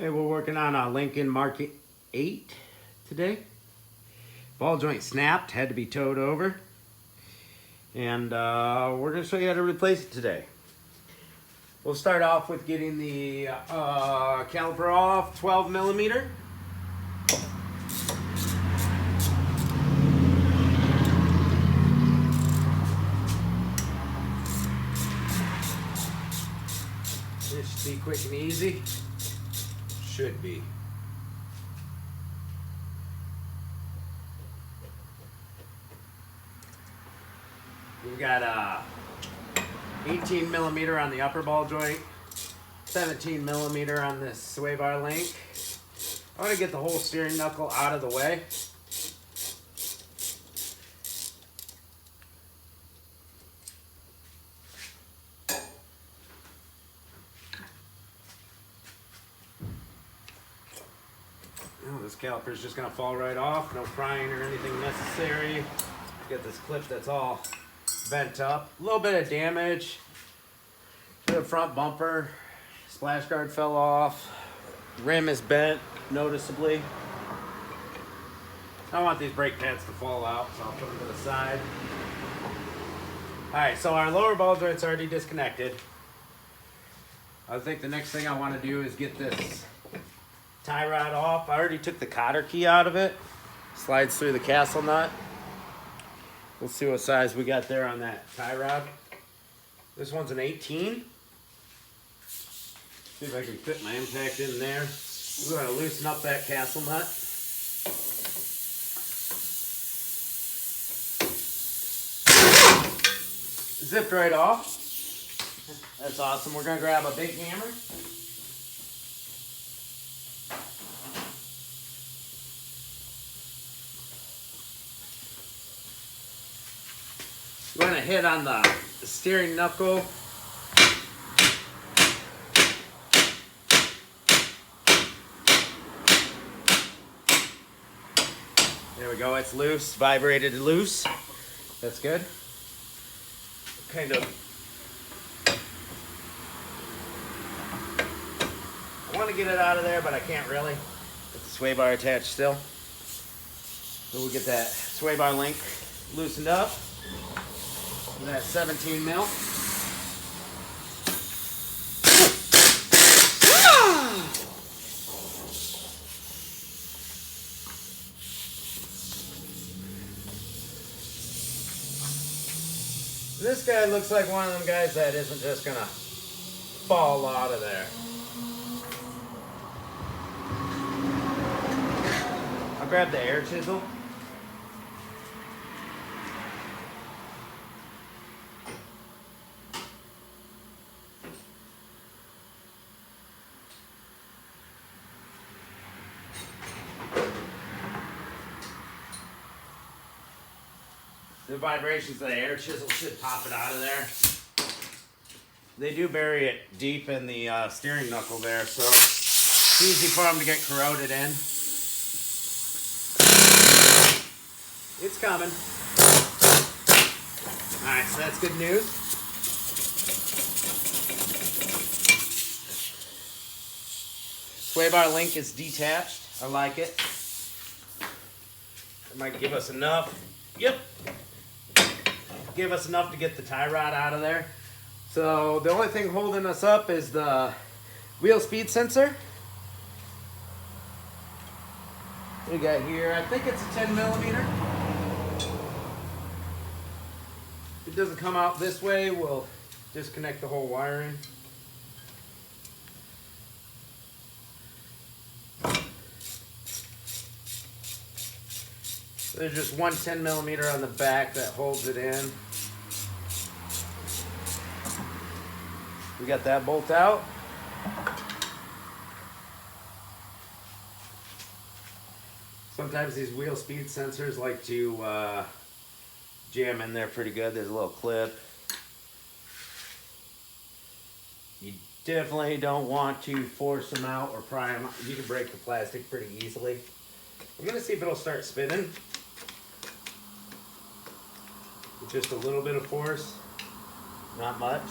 Hey, we're working on a Lincoln Mark VIII today. Ball joint snapped, had to be towed over. And we're going to show you how to replace it today. We'll start off with getting the caliper off, 12 millimeter. This should be quick and easy. Should be. We've got 18 millimeter on the upper ball joint, 17 millimeter on this sway bar link. I want to get the whole steering knuckle out of the way. This caliper is just going to fall right off. No prying or anything necessary. Get this clip that's all bent up. A little bit of damage to the front bumper. Splash guard fell off. Rim is bent noticeably. I don't want these brake pads to fall out, so I'll put them to the side. Alright, so our lower ball joint's already disconnected. I think the next thing I want to do is get this tie rod off. I already took the cotter key out of it. Slides through the castle nut. We'll see what size we got there on that tie rod. This one's an 18. See if I can fit my impact in there. We're going to loosen up that castle nut. Zipped right off. That's awesome. We're going to grab a big hammer. We're going to hit on the steering knuckle. There we go, it's loose, vibrated loose. That's good. Kind of. I want to get it out of there, but I can't really. With the sway bar attached still. So we'll get that sway bar link loosened up. That 17 mil. This guy looks like one of them guys that isn't just gonna fall out of there. I'll grab the air chisel. The vibrations of the air chisel should pop it out of there. They do bury it deep in the steering knuckle there, so it's easy for them to get corroded in. It's coming. Alright, so that's good news. Sway bar link is detached. I like it. It might give us enough. Yep. Give us enough to get the tie rod out of there. So the only thing holding us up is the wheel speed sensor. We got here, I think it's a 10 millimeter. If it doesn't come out this way, we'll disconnect the whole wiring. There's just one 10 millimeter on the back that holds it in. We got that bolt out. Sometimes these wheel speed sensors like to jam in there pretty good. There's a little clip. You definitely don't want to force them out or pry them out. You can break the plastic pretty easily. I'm going to see if it'll start spinning. With just a little bit of force, not much.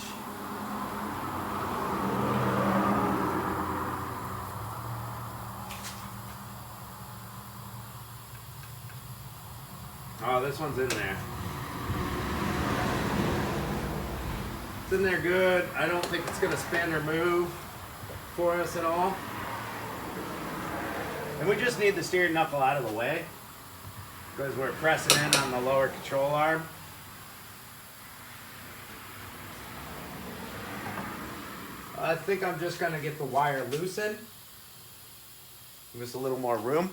this one's in there. It's in there good. I don't think it's going to spin or move for us at all. And we just need the steering knuckle out of the way because we're pressing in on the lower control arm. I think I'm just going to get the wire loosened. Give us a little more room.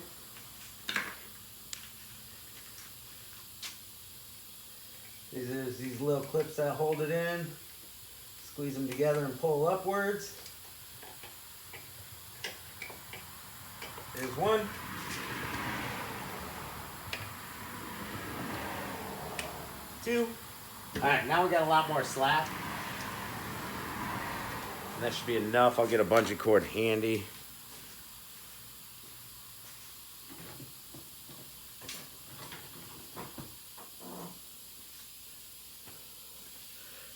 These little clips that hold it in. Squeeze them together and pull upwards. There's one. Two. All right, now we got a lot more slack. And that should be enough. I'll get a bungee cord handy.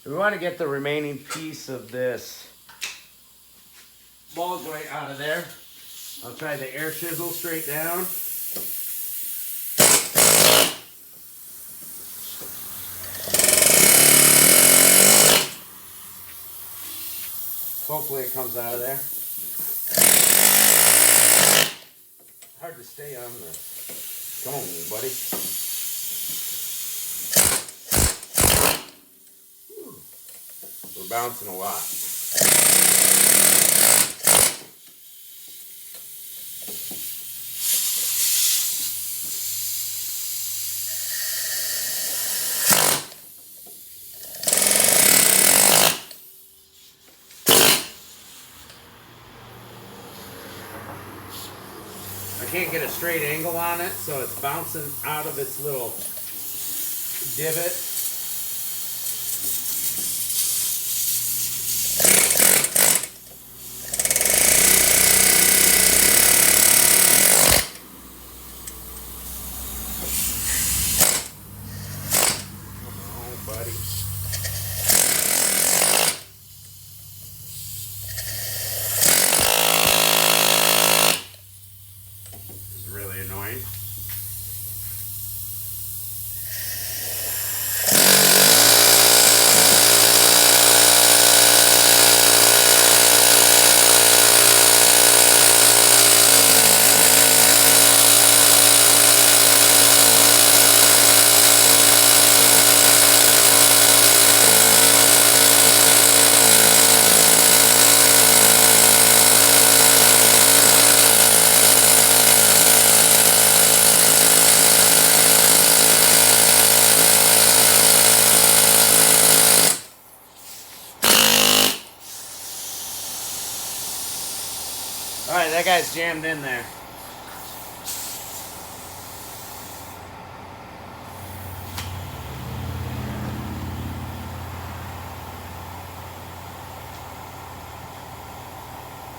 We want to get the remaining piece of this ball joint out of there. I'll try the air chisel straight down. Hopefully it comes out of there. Hard to stay on this. Come on, buddy. We're bouncing a lot. I can't get a straight angle on it, so it's bouncing out of its little divot. All right, that guy's jammed in there.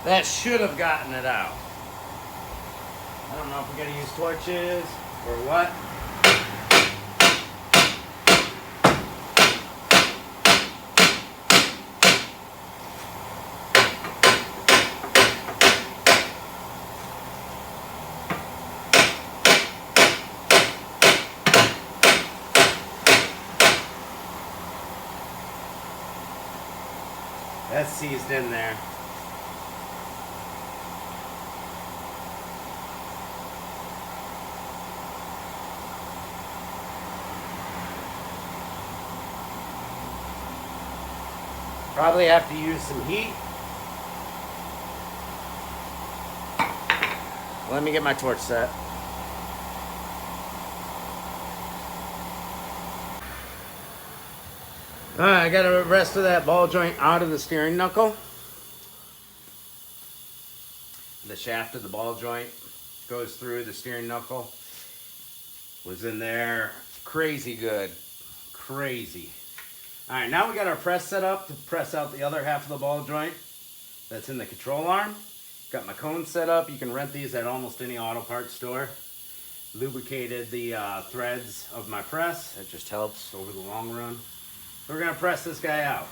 That should have gotten it out. I don't know if we're gonna use torches or what. That's seized in there. Probably have to use some heat. Let me get my torch set. Alright, I got the rest of that ball joint out of the steering knuckle. The shaft of the ball joint goes through the steering knuckle. Was in there. Crazy good. Crazy. Alright, now we got our press set up to press out the other half of the ball joint that's in the control arm. Got my cone set up. You can rent these at almost any auto parts store. Lubricated the threads of my press. It just helps over the long run. We're going to press this guy out.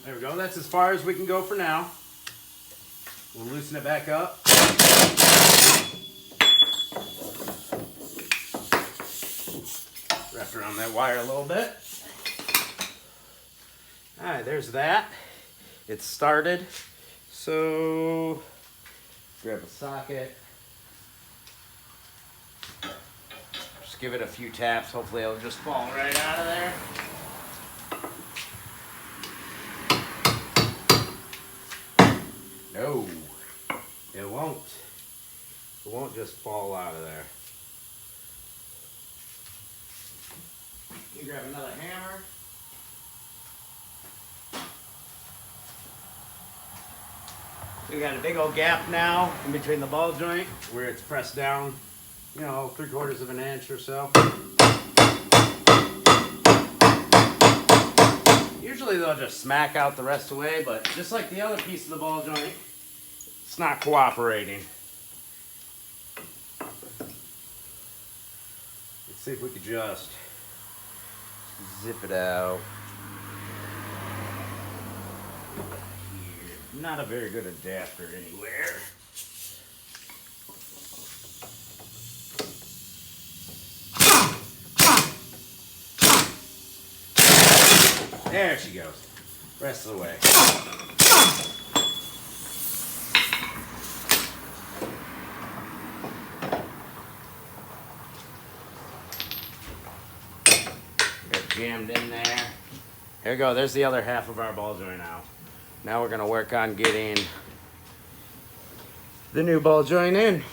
There we go. That's as far as we can go for now. We'll loosen it back up. Wrap around that wire a little bit. All right, there's that. It's started. So grab a socket. Just give it a few taps. Hopefully it'll just fall right out of there. No, it won't. It won't just fall out of there. You grab another hammer. We got a big old gap now in between the ball joint where it's pressed down, 3/4 of an inch or so. Usually they'll just smack out the rest of the way, but just like the other piece of the ball joint, it's not cooperating. Let's see if we could just zip it out. Not a very good adapter anywhere. There she goes. Rest of the way. Got jammed in there. Here we go. There's the other half of our ball joint out. Now we're going to work on getting the new ball joint in.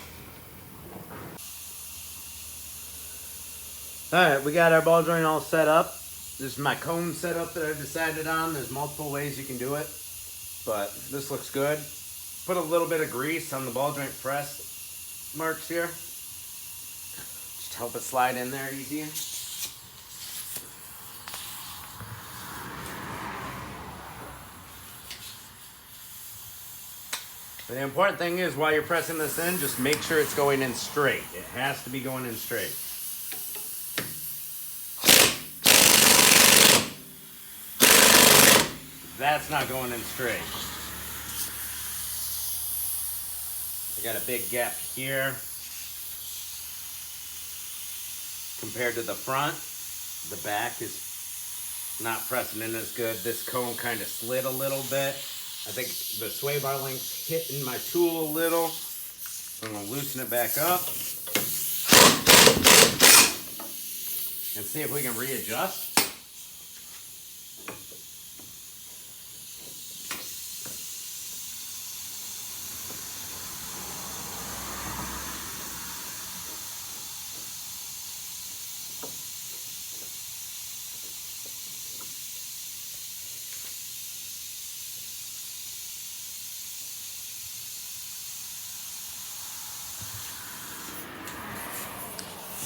Alright, we got our ball joint all set up. This is my cone setup that I've decided on. There's multiple ways you can do it, but this looks good. Put a little bit of grease on the ball joint press marks here. Just help it slide in there easier. But the important thing is, while you're pressing this in, just make sure it's going in straight. It has to be going in straight. That's not going in straight. I got a big gap here compared to the front. The back is not pressing in as good. This cone kind of slid a little bit. I think the sway bar link's hitting my tool a little. So I'm going to loosen it back up and see if we can readjust.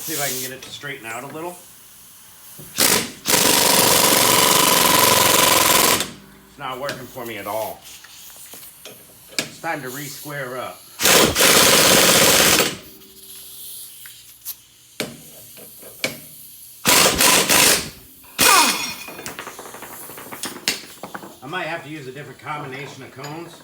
See if I can get it to straighten out a little. It's not working for me at all. It's time to re-square up. I might have to use a different combination of cones.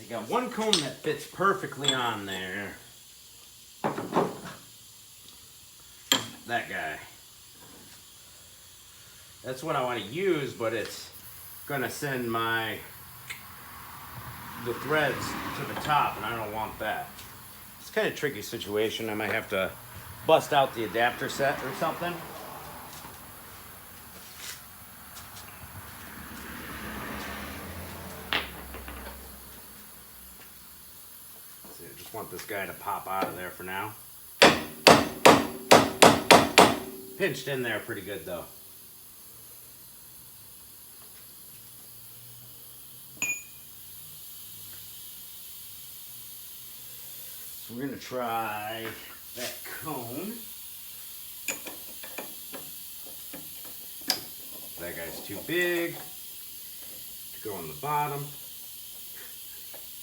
Got one cone that fits perfectly on there. That guy. That's what I want to use, but it's going to send the threads to the top, and I don't want that. It's kind of a tricky situation. I might have to bust out the adapter set or something. Want this guy to pop out of there for now. Pinched in there pretty good though. So we're going to try that cone. That guy's too big. go on the bottom.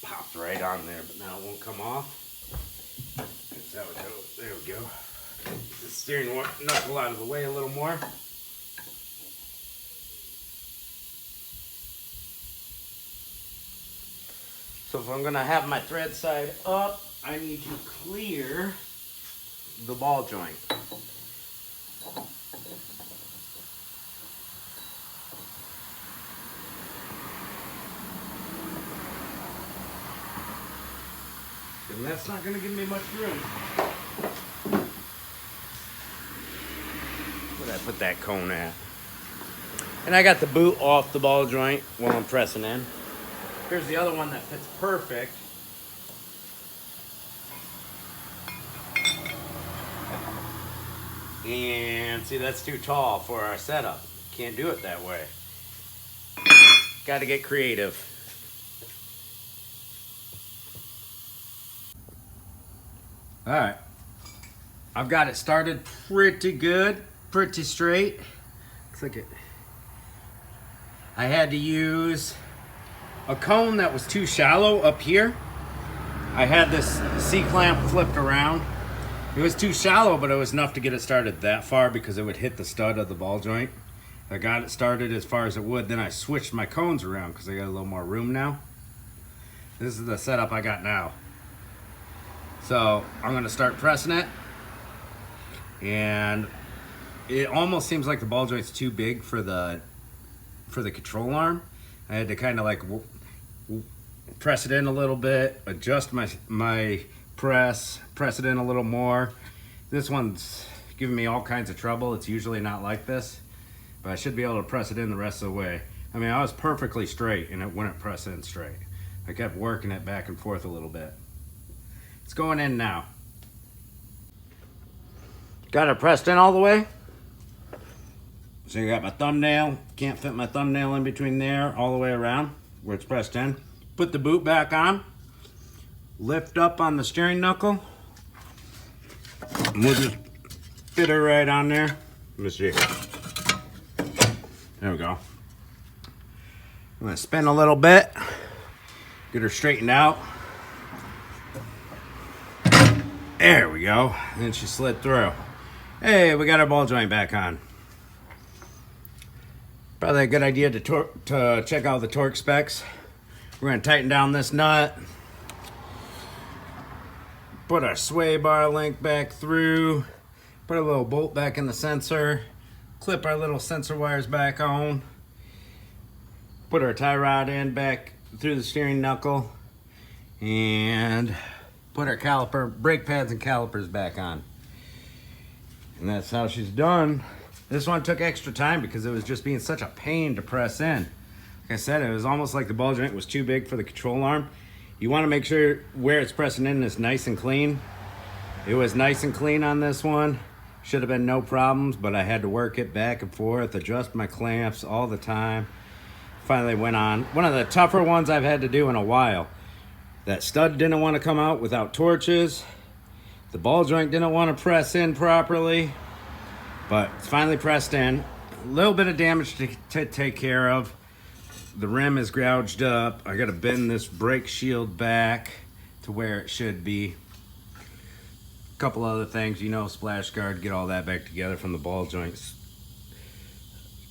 Popped right on there, but now it won't come off. That's how it goes. There we go. Get the steering knuckle out of the way a little more. So if I'm gonna have my thread side up, I need to clear the ball joint. And that's not gonna give me much room. Where'd I put that cone at? And I got the boot off the ball joint while I'm pressing in. Here's the other one that fits perfect. And see, that's too tall for our setup. Can't do it that way. Got to get creative. All right. I've got it started pretty good, pretty straight. Looks like it. I had to use a cone that was too shallow up here. I had this C-clamp flipped around. It was too shallow, but it was enough to get it started that far because it would hit the stud of the ball joint. I got it started as far as it would. Then I switched my cones around because I got a little more room now. This is the setup I got now. So I'm gonna start pressing it. And it almost seems like the ball joint's too big for the control arm. I had to kind of like press it in a little bit, adjust my press it in a little more. This one's giving me all kinds of trouble. It's usually not like this, but I should be able to press it in the rest of the way. I mean, I was perfectly straight and it wouldn't press in straight. I kept working it back and forth a little bit. It's going in now. Got it pressed in all the way. So you got my thumbnail. Can't fit my thumbnail in between there all the way around where it's pressed in. Put the boot back on. Lift up on the steering knuckle. And we'll just fit her right on there. Let me see. There we go. I'm gonna spin a little bit. Get her straightened out. There we go. And then she slid through. Hey, we got our ball joint back on. Probably a good idea to check out the torque specs. We're gonna tighten down this nut. Put our sway bar link back through. Put a little bolt back in the sensor. Clip our little sensor wires back on. Put our tie rod in back through the steering knuckle. And put our caliper, brake pads and calipers back on. And that's how she's done. This one took extra time because it was just being such a pain to press in. Like I said, it was almost like the ball joint was too big for the control arm. You want to make sure where it's pressing in is nice and clean. It was nice and clean on this one. Should have been no problems, but I had to work it back and forth, adjust my clamps all the time. Finally went on. One of the tougher ones I've had to do in a while. That stud didn't want to come out without torches. The ball joint didn't want to press in properly, but it's finally pressed in. A little bit of damage to take care of. The rim is gouged up. I gotta bend this brake shield back to where it should be. A couple other things, you know, splash guard, get all that back together from the ball joints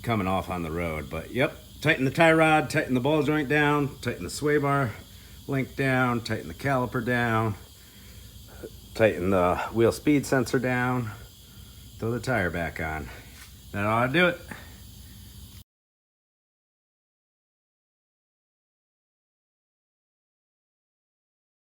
coming off on the road. But yep, tighten the tie rod, tighten the ball joint down, tighten the sway bar link down, tighten the caliper down, tighten the wheel speed sensor down, throw the tire back on. That ought to do it.